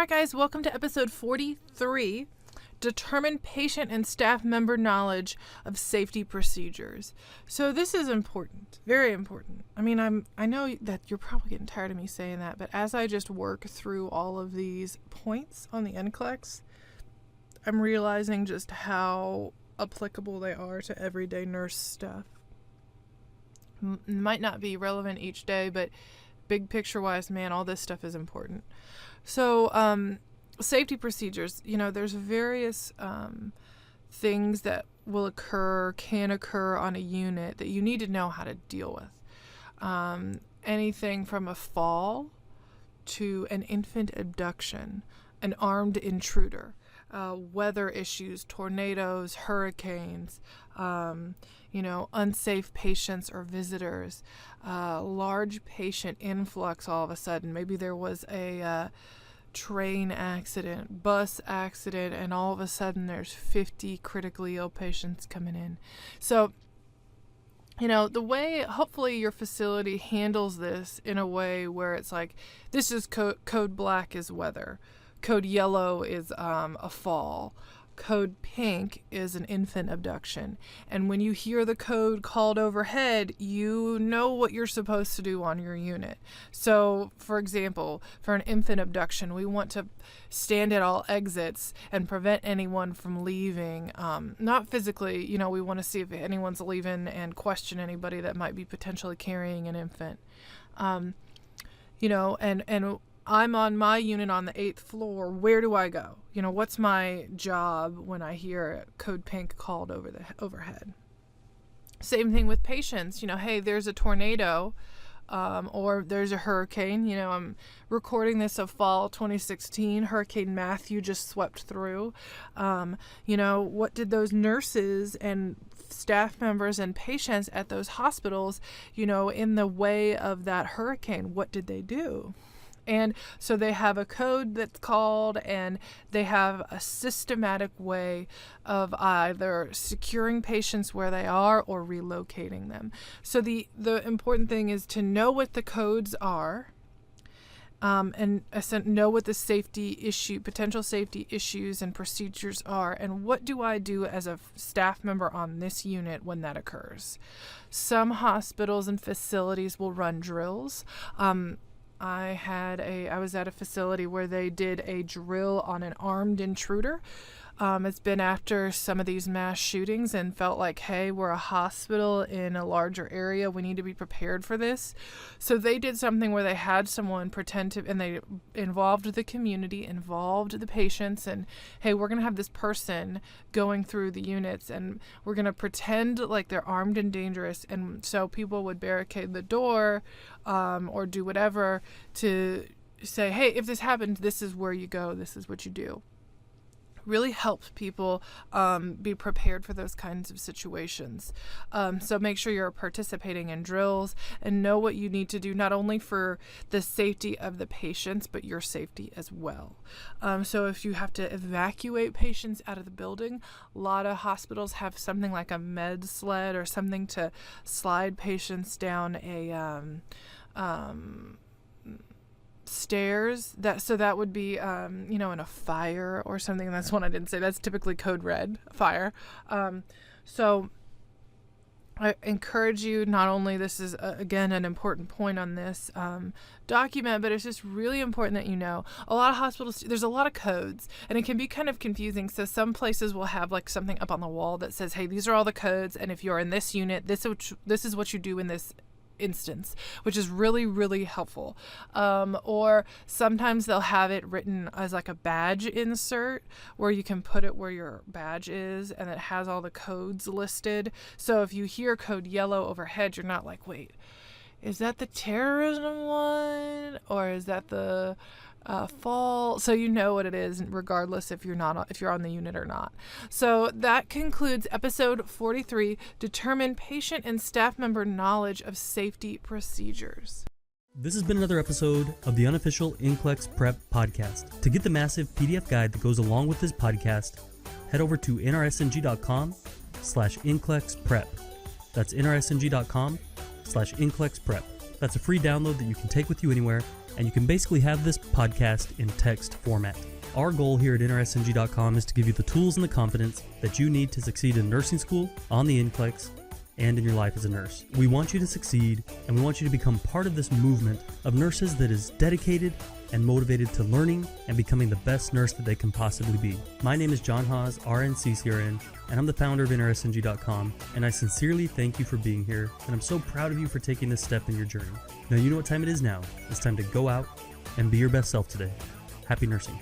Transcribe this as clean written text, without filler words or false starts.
right, guys, welcome to episode 43, Determine Patient and Staff Member Knowledge of Safety Procedures. So this is important, very important. I mean, I know that you're probably getting tired of me saying that, but as I just work through all of these points on the NCLEX, I'm realizing just how applicable they are to everyday nurse stuff. Might not be relevant each day, but big picture wise, man, all this stuff is important. So, safety procedures, there's various things that can occur on a unit that you need to know how to deal with. Anything from a fall to an infant abduction, an armed intruder, weather issues, tornadoes, hurricanes, unsafe patients or visitors, large patient influx all of a sudden. Maybe there was a train accident, bus accident, and all of a sudden there's 50 critically ill patients coming in. So, the way hopefully your facility handles this in a way where it's like, this is code black is weather, code yellow is a fall, code pink is an infant abduction. And when you hear the code called overhead, you know what you're supposed to do on your unit. So, for example, for an infant abduction, we want to stand at all exits and prevent anyone from leaving. Not physically, we want to see if anyone's leaving and question anybody that might be potentially carrying an infant. And I'm on my unit on the 8th floor. Where do I go? What's my job when I hear code pink called overhead? Same thing with patients. Hey, there's a tornado or there's a hurricane. I'm recording this of fall 2016. Hurricane Matthew just swept through. What did those nurses and staff members and patients at those hospitals, in the way of that hurricane, what did they do? And so they have a code that's called, and they have a systematic way of either securing patients where they are or relocating them. So the important thing is to know what the codes are, and know what the potential safety issues and procedures are, and what do I do as a staff member on this unit when that occurs. Some hospitals and facilities will run drills. I was at a facility where they did a drill on an armed intruder. It's been after some of these mass shootings and felt like, hey, we're a hospital in a larger area. We need to be prepared for this. So they did something where they had someone and they involved the community, involved the patients, and hey, we're going to have this person going through the units and we're going to pretend like they're armed and dangerous. And so people would barricade the door or do whatever to say, hey, if this happens, this is where you go. This is what you do. Really helps people be prepared for those kinds of situations. So make sure you're participating in drills and know what you need to do, not only for the safety of the patients, but your safety as well. So if you have to evacuate patients out of the building, a lot of hospitals have something like a med sled or something to slide patients down a stairs. That would be in a fire or something. That's one I didn't say. That's typically code red, fire. So I encourage you, not only this is again an important point on this document, but it's just really important that a lot of hospitals, there's a lot of codes and it can be kind of confusing. So some places will have like something up on the wall that says, hey, these are all the codes, and if you're in this unit, this is what you do in this instance, which is really, really helpful. Or sometimes they'll have it written as like a badge insert where you can put it where your badge is, and it has all the codes listed. So if you hear code yellow overhead, you're not like, wait, is that the terrorism one or is that the fall? So you know what it is, regardless if you're on the unit or not. So that concludes episode 43, Determine Patient and Staff Member Knowledge of Safety Procedures. This has been another episode of the unofficial NCLEX Prep Podcast. To get the massive PDF guide that goes along with this podcast, head over to nrsng.com/NCLEX-Prep. That's nrsng.com/NCLEX-Prep. That's a free download that you can take with you anywhere and you can basically have this podcast in text format. Our goal here at NRSNG.com is to give you the tools and the confidence that you need to succeed in nursing school, on the NCLEX, and in your life as a nurse. We want you to succeed, and we want you to become part of this movement of nurses that is dedicated and motivated to learning and becoming the best nurse that they can possibly be. My name is John Haas, RN CCRN, and I'm the founder of NRSNG.com, and I sincerely thank you for being here, and I'm so proud of you for taking this step in your journey. Now you know what time it is now. It's time to go out and be your best self today. Happy nursing.